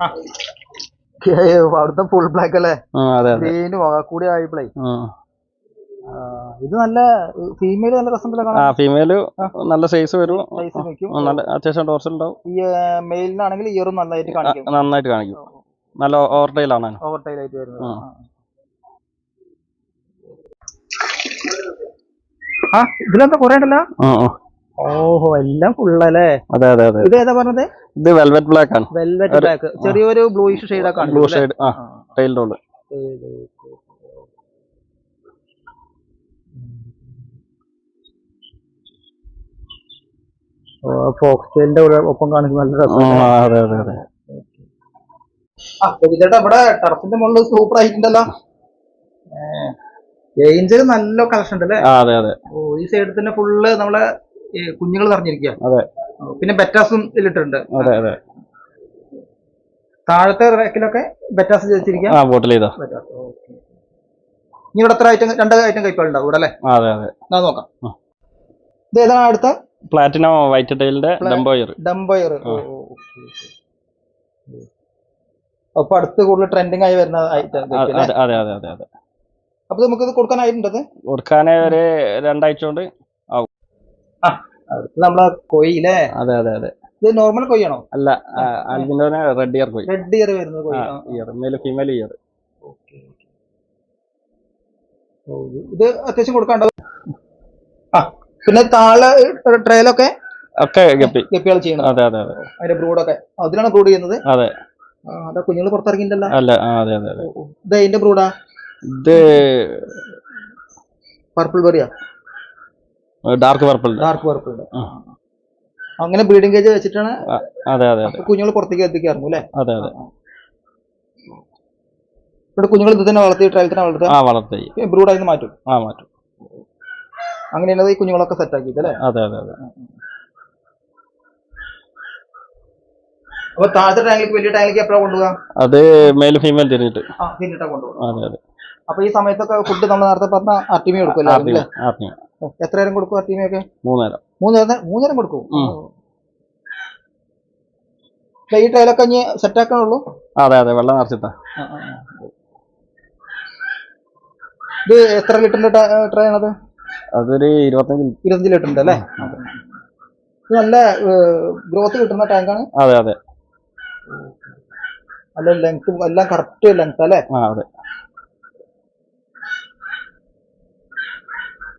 ആ അവിടുത്തെ full black അല്ലേ? ഗ്രീനും കൂടി ആയപ്പോഴേ. ഇത് നല്ല ഫീമെയിൽ നല്ല രസമുണ്ടല്ലോ. ഫീമെയില് നല്ല സൈസ് വരും, നല്ല അത്യാവശ്യം ഡോർസൽ ഉണ്ടാവും. ഈ മെയിലിനാണെങ്കിൽ ഇയറും നന്നായിട്ട് കാണിക്കും. നല്ല ഓവർടൈലാണ്. ഓവർടൈൽ ആയിട്ട് വരുന്നത്. ആ ഇതിലൊക്കെ കുറെ ഉണ്ടല്ലോ. ഓഹോ എല്ലാം ഫുള്ളല്ലേ? അതെ. ഇത് ഏതാ പറഞ്ഞത്? ഇത് വെൽവെറ്റ് ബ്ലാക്ക് ആണ്. വെൽവെറ്റ് ബ്ലാക്ക്, ചെറിയൊരു ബ്ലൂയിഷ് ഷെയ്ഡ് ഒക്കെ. ബ്ലൂ ഷെയ്ഡ് ടൈൽ റോള്. ഫോക്സ്റ്റൈലിന്റെ ഒപ്പം കാണിക്കുന്ന നല്ല രസം. ചേട്ടാ ഇവിടെ ടെറസിന്റെ മുകളിൽ സൂപ്പർ ആയിട്ടുണ്ടല്ലോ. ഏഞ്ചൽ നല്ല കളക്ഷൻ ഉണ്ടല്ലേ? ഓ ഈ സൈഡിൽ തന്നെ ഫുള്ള് നമ്മളെ കുഞ്ഞുങ്ങൾ നിറഞ്ഞിരിക്കുക. പിന്നെ ബെറ്റാസും ഇതിലിട്ടുണ്ട്. താഴത്തെ റാക്കിലൊക്കെ ബെറ്റാസ് വെച്ചിരിക്കുക. ഇനി ഇവിടെ എത്ര ഐറ്റം? 2 ഐറ്റം കൈപ്പുകൾ ഉണ്ടാവും ഇവിടെ അല്ലേ? നോക്കാം. ഇത് ഏതാണ് അടുത്ത? പ്ലാറ്റിനം വൈറ്റ് ടൈലിന്റെ ഡംബോയർ. അപ്പൊ അടുത്ത് കൂടുതൽ ട്രെൻഡിങ് ആയി വരുന്ന ഐറ്റം. അപ്പൊ നമുക്ക് ഇത് കൊടുക്കാനായിട്ടുണ്ടത്? കൊടുക്കാനേ ഒരു 2 ആഴ്ച കൊണ്ട് ആവും. നമ്മളെ കൊയ്യില്ലേ? അതെ. ഇത് നോർമൽ കൊയ്യാണോ? അല്ല, ആൽബിനോനെ റെഡ് ഇയർ കൊയ്. റെഡ് ഇയർ വരുന്നത് മെയിൽ ഫീമെയിൽ ഇയർ. ഇത് അത്യാവശ്യം കൊടുക്കാണ്ടത്. പിന്നെ താഴെ ട്രയലൊക്കെ ഗപ്പികൾ ചെയ്യണം. അതിന്റെ ബ്രൂഡൊക്കെ അതിലാണ് ബ്രൂഡ് ചെയ്യുന്നത്. അതെ കുഞ്ഞുങ്ങൾ പുറത്തിറങ്ങിയിട്ടല്ല. ഇത് അതിന്റെ ബ്രൂഡാ? ഇത് പർപ്പിൾ ബെറിയാ? Dark purple. അങ്ങനെ ബ്രീഡിംഗ് കേജ് വെച്ചിട്ടാണ് കുഞ്ഞുങ്ങൾ പുറത്തേക്ക് എത്തിക്കാറുണ്ട് അല്ലേ? ഇവിടെ കുഞ്ഞുങ്ങൾ ഇത് തന്നെ വളർത്തി ട്രയൽ തന്നെ വളർത്തി ബ്രൂഡായി മാറ്റും. അങ്ങനെയാണ് ഈ കുഞ്ഞുങ്ങളൊക്കെ സെറ്റ് ആക്കിയിട്ട് അല്ലേ? അപ്പൊ താഴത്തെ ടാങ്കിലേക്ക്, വലിയ ടാങ്കിലേക്ക് എപ്പോഴാണ് കൊണ്ടുപോകാം? അത് മെയിൽ ഫീമെയിൽ തിരിഞ്ഞിട്ട് കൊണ്ടുപോകും. അപ്പൊ ഈ സമയത്തൊക്കെ ഫുഡ് നമ്മൾ നേരത്തെ പറഞ്ഞ അർട്ടിമി കൊടുക്കുമല്ലോ. എത്ര നേരം കൊടുക്കും അർട്ടിമിയൊക്കെ? 3 നേരം കൊടുക്കും. ഈ ട്രയലൊക്കെ ഇനി സെറ്റ് ആക്കണുള്ളൂ. വെള്ളം നിറച്ചിട്ടാ. ഇത് എത്ര ലിറ്ററിന്റെ ട്രേ ആണത്? അതൊരു 25 ലിറ്ററിന്റെ അല്ലേ? ഇത് നല്ല ഗ്രോത്ത് കിട്ടുന്ന ടാങ്കാണ്. അതെ നല്ല ലെങ്ത്തും എല്ലാം കറക്റ്റ് ലെങ്ത് അല്ലേ?